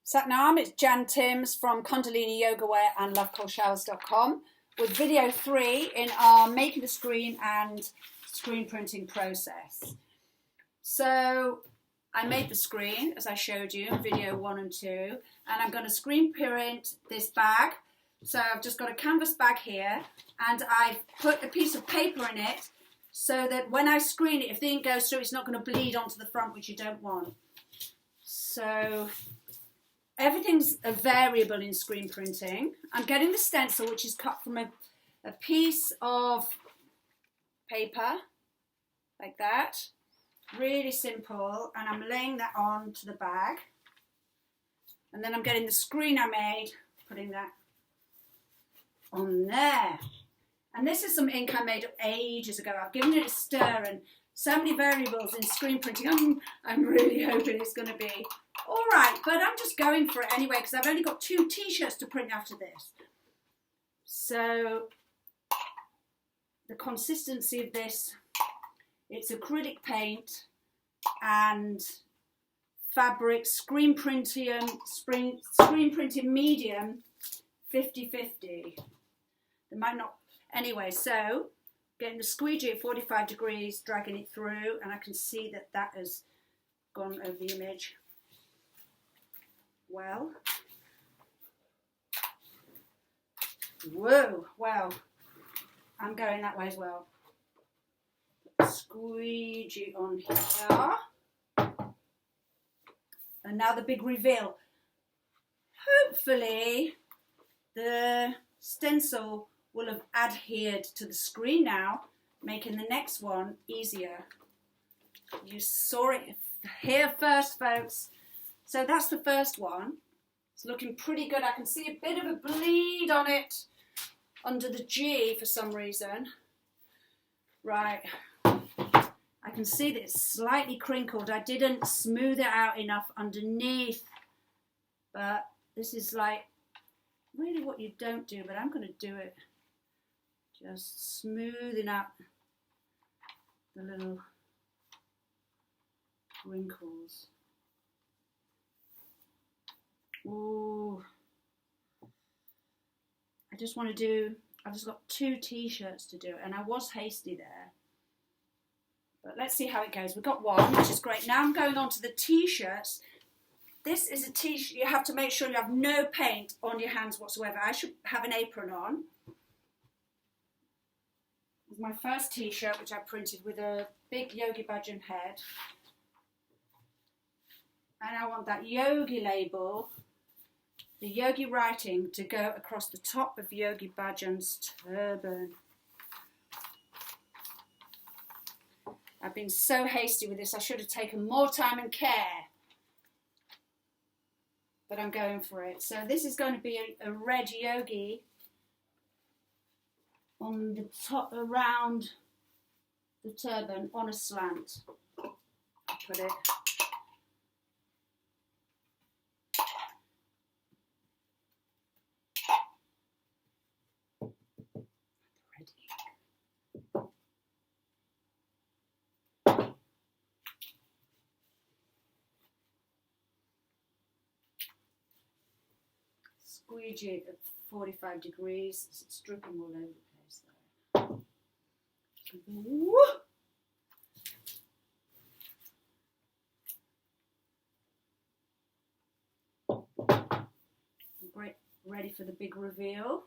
Satnam, it's Jan Timms from Kundalini Yoga Wear and LoveColdShowers.com with video 3 in our making the screen and screen printing process. So I made the screen as I showed you in video 1 and 2, and I'm going to screen print this bag. So I've just got a canvas bag here and I've put a piece of paper in it so that when I screen it, if the ink goes through, it's not going to bleed onto the front, which you don't want. So everything's a variable in screen printing. I'm getting the stencil, which is cut from a piece of paper, like that. Really simple. And I'm laying that onto the bag. And then I'm getting the screen I made, putting that on there. And this is some ink I made ages ago. I've given it a stir, and so many variables in screen printing. I'm really hoping it's going to be all right, but I'm just going for it anyway because I've only got 2 t-shirts to print after this. So the consistency of this, it's acrylic paint and fabric screen printing medium 50-50. They might not. Anyway, so getting the squeegee at 45 degrees, dragging it through, and I can see that that has gone over the image well. Whoa, wow. I'm going that way as well. Squeegee on here. And now the big reveal. Hopefully the stencil will have adhered to the screen now, making the next one easier. You saw it here first, folks. So that's the first one. It's looking pretty good. I can see a bit of a bleed on it under the G for some reason. Right. I can see that it's slightly crinkled. I didn't smooth it out enough underneath. But this is like really what you don't do, but I'm going to do it. Just smoothing out the little wrinkles. Ooh. I've just got 2 t-shirts to do, and I was hasty there. But let's see how it goes. We've got 1, which is great. Now I'm going on to the t-shirts. This is a t-shirt. You have to make sure you have no paint on your hands whatsoever. I should have an apron on. This is my first t-shirt, which I printed with a big Yogi Bhajan head. And I want that Yogi label, the Yogi writing, to go across the top of Yogi Bhajan's turban. I've been so hasty with this. I should have taken more time and care. But I'm going for it. So this is going to be a red Yogi on the top, around the turban, on a slant. I'll put it. Squeegee at 45 degrees. It's dripping all over the place there. Great, ready for the big reveal.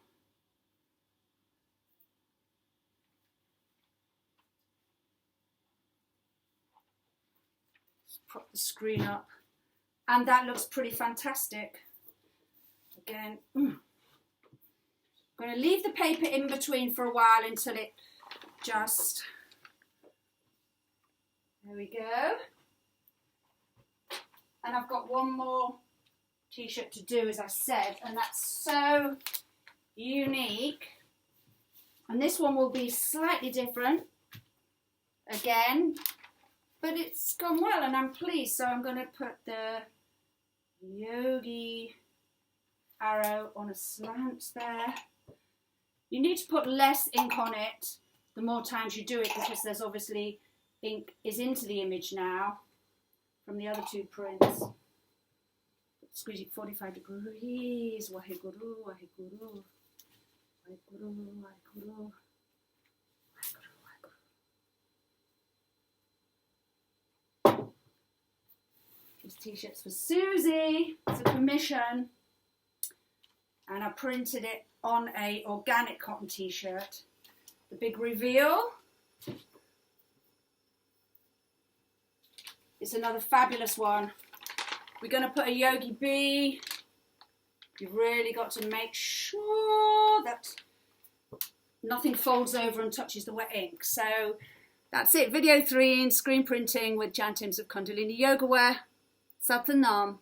Let's prop the screen up, and that looks pretty fantastic. Again, I'm going to leave the paper in between for a while until it just, there we go. And I've got 1 more t-shirt to do, as I said, and that's so unique. And this one will be slightly different again, but it's gone well and I'm pleased. So I'm going to put the Yogi arrow on a slant there. You need to put less ink on it the more times you do it, because there's obviously ink is into the image now from the other 2 prints. squeegee 45 degrees. Waheguru, waheguru, waheguru, waheguru. These t-shirts for Susie. It's a commission. And I printed it on a organic cotton t-shirt. The big reveal. It's another fabulous one. We're going to put a Yogi bee. You've really got to make sure that nothing folds over and touches the wet ink. So that's it. Video 3 in screen printing with Jan Timms of Kundalini Yoga Wear. Satnam.